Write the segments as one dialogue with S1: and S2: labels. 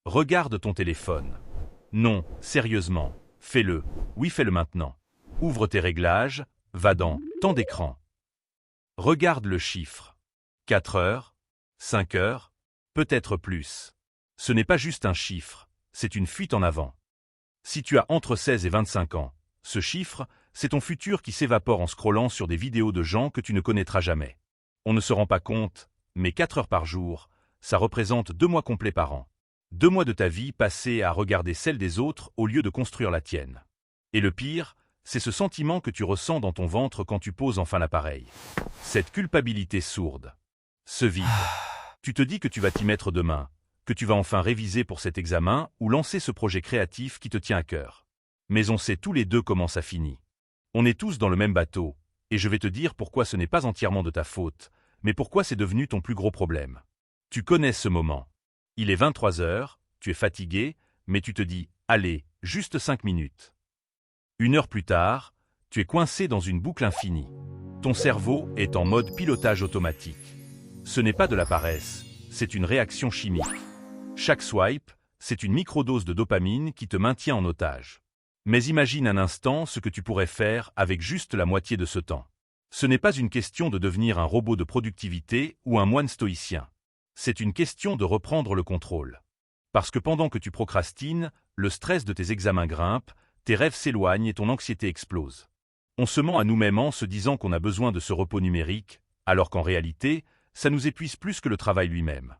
S1: Regarde ton téléphone. Non, sérieusement, fais-le. Oui, fais-le maintenant. Ouvre tes réglages, va dans temps d'écran. Regarde le chiffre. 4 heures, 5 heures, peut-être plus. Ce n'est pas juste un chiffre, c'est une fuite en avant. Si tu as entre 16 et 25 ans, ce chiffre, c'est ton futur qui s'évapore en scrollant sur des vidéos de gens que tu ne connaîtras jamais. On ne se rend pas compte, mais 4 heures par jour, ça représente 2 mois complets par an. 2 mois de ta vie passés à regarder celle des autres au lieu de construire la tienne. Et le pire, c'est ce sentiment que tu ressens dans ton ventre quand tu poses enfin l'appareil. Cette culpabilité sourde. Ce vide. Tu te dis que tu vas t'y mettre demain, que tu vas enfin réviser pour cet examen ou lancer ce projet créatif qui te tient à cœur. Mais on sait tous les deux comment ça finit. On est tous dans le même bateau, et je vais te dire pourquoi ce n'est pas entièrement de ta faute, mais pourquoi c'est devenu ton plus gros problème. Tu connais ce moment. Il est 23 heures, tu es fatigué, mais tu te dis « Allez, juste 5 minutes ». 1 heure plus tard, tu es coincé dans une boucle infinie. Ton cerveau est en mode pilotage automatique. Ce n'est pas de la paresse, c'est une réaction chimique. Chaque swipe, c'est une microdose de dopamine qui te maintient en otage. Mais imagine un instant ce que tu pourrais faire avec juste la moitié de ce temps. Ce n'est pas une question de devenir un robot de productivité ou un moine stoïcien. C'est une question de reprendre le contrôle. Parce que pendant que tu procrastines, le stress de tes examens grimpe, tes rêves s'éloignent et ton anxiété explose. On se ment à nous-mêmes en se disant qu'on a besoin de ce repos numérique, alors qu'en réalité, ça nous épuise plus que le travail lui-même.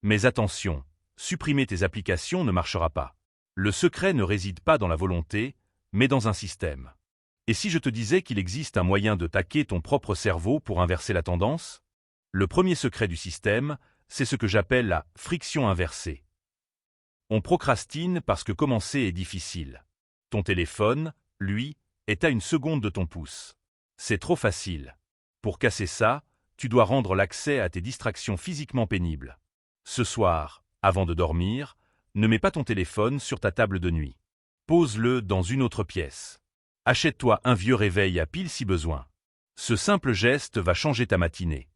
S1: Mais attention, supprimer tes applications ne marchera pas. Le secret ne réside pas dans la volonté, mais dans un système. Et si je te disais qu'il existe un moyen de taquer ton propre cerveau pour inverser la tendance? Le premier secret du système, c'est ce que j'appelle la friction inversée. On procrastine parce que commencer est difficile. Ton téléphone, lui, est à 1 seconde de ton pouce. C'est trop facile. Pour casser ça, tu dois rendre l'accès à tes distractions physiquement pénibles. Ce soir, avant de dormir, ne mets pas ton téléphone sur ta table de nuit. Pose-le dans une autre pièce. Achète-toi un vieux réveil à pile si besoin. Ce simple geste va changer ta matinée.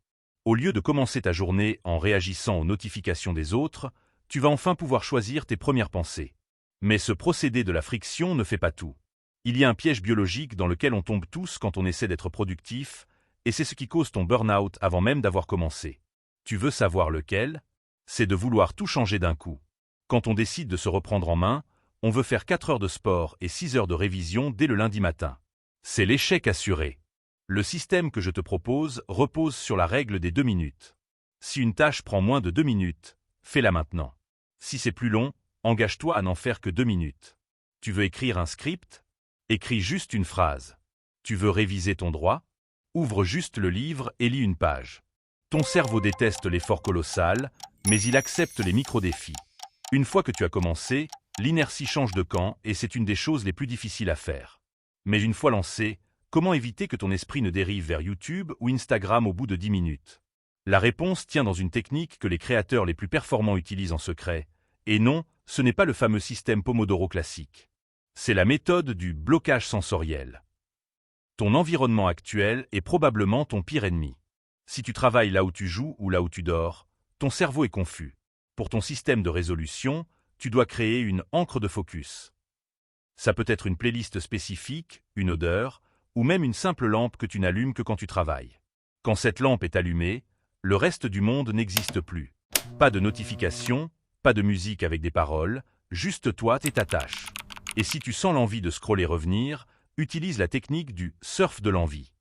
S1: Au lieu de commencer ta journée en réagissant aux notifications des autres, tu vas enfin pouvoir choisir tes premières pensées. Mais ce procédé de la friction ne fait pas tout. Il y a un piège biologique dans lequel on tombe tous quand on essaie d'être productif, et c'est ce qui cause ton burn-out avant même d'avoir commencé. Tu veux savoir lequel? C'est de vouloir tout changer d'un coup. Quand on décide de se reprendre en main, on veut faire 4 heures de sport et 6 heures de révision dès le lundi matin. C'est l'échec assuré. Le système que je te propose repose sur la règle des 2 minutes. Si une tâche prend moins de 2 minutes, fais-la maintenant. Si c'est plus long, engage-toi à n'en faire que 2 minutes. Tu veux écrire un script? Écris juste une phrase. Tu veux réviser ton droit? Ouvre juste le livre et lis une page. Ton cerveau déteste l'effort colossal, mais il accepte les micro-défis. Une fois que tu as commencé, l'inertie change de camp et c'est une des choses les plus difficiles à faire. Mais une fois lancé, comment éviter que ton esprit ne dérive vers YouTube ou Instagram au bout de 10 minutes? La réponse tient dans une technique que les créateurs les plus performants utilisent en secret. Et non, ce n'est pas le fameux système Pomodoro classique. C'est la méthode du blocage sensoriel. Ton environnement actuel est probablement ton pire ennemi. Si tu travailles là où tu joues ou là où tu dors, ton cerveau est confus. Pour ton système de résolution, tu dois créer une encre de focus. Ça peut être une playlist spécifique, une odeur, ou même une simple lampe que tu n'allumes que quand tu travailles. Quand cette lampe est allumée, le reste du monde n'existe plus. Pas de notification, pas de musique avec des paroles, juste toi et ta tâche. Et si tu sens l'envie de scroller revenir, utilise la technique du surf de l'envie.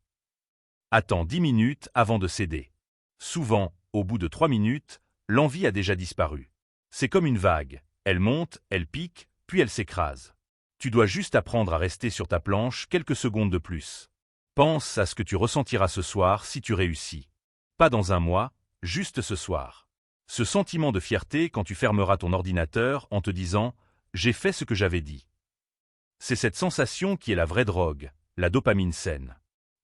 S1: Attends 10 minutes avant de céder. Souvent, au bout de 3 minutes, l'envie a déjà disparu. C'est comme une vague. Elle monte, elle pique, puis elle s'écrase. Tu dois juste apprendre à rester sur ta planche quelques secondes de plus. Pense à ce que tu ressentiras ce soir si tu réussis. Pas dans un mois, juste ce soir. Ce sentiment de fierté quand tu fermeras ton ordinateur en te disant « J'ai fait ce que j'avais dit ». C'est cette sensation qui est la vraie drogue, la dopamine saine.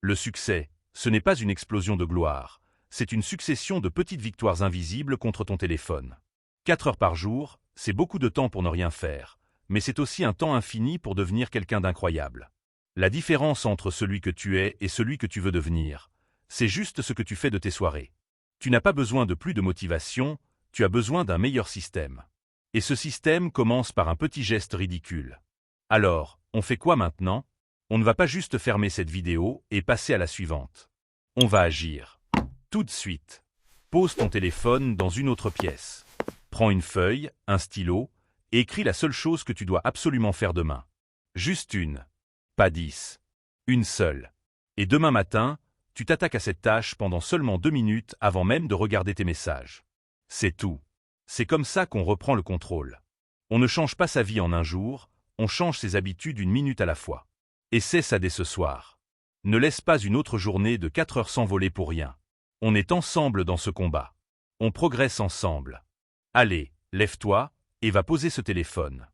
S1: Le succès, ce n'est pas une explosion de gloire, c'est une succession de petites victoires invisibles contre ton téléphone. 4 heures par jour, c'est beaucoup de temps pour ne rien faire, mais c'est aussi un temps infini pour devenir quelqu'un d'incroyable. La différence entre celui que tu es et celui que tu veux devenir, c'est juste ce que tu fais de tes soirées. Tu n'as pas besoin de plus de motivation, tu as besoin d'un meilleur système. Et ce système commence par un petit geste ridicule. Alors, on fait quoi maintenant? On ne va pas juste fermer cette vidéo et passer à la suivante. On va agir. Tout de suite. Pose ton téléphone dans une autre pièce. Prends une feuille, un stylo, et écris la seule chose que tu dois absolument faire demain. Juste une. Pas 10. Une seule. Et demain matin, tu t'attaques à cette tâche pendant seulement 2 minutes avant même de regarder tes messages. C'est tout. C'est comme ça qu'on reprend le contrôle. On ne change pas sa vie en un jour, on change ses habitudes 1 minute à la fois. Essaie ça dès ce soir. Ne laisse pas une autre journée de 4 heures s'envoler pour rien. On est ensemble dans ce combat. On progresse ensemble. Allez, lève-toi et va poser ce téléphone.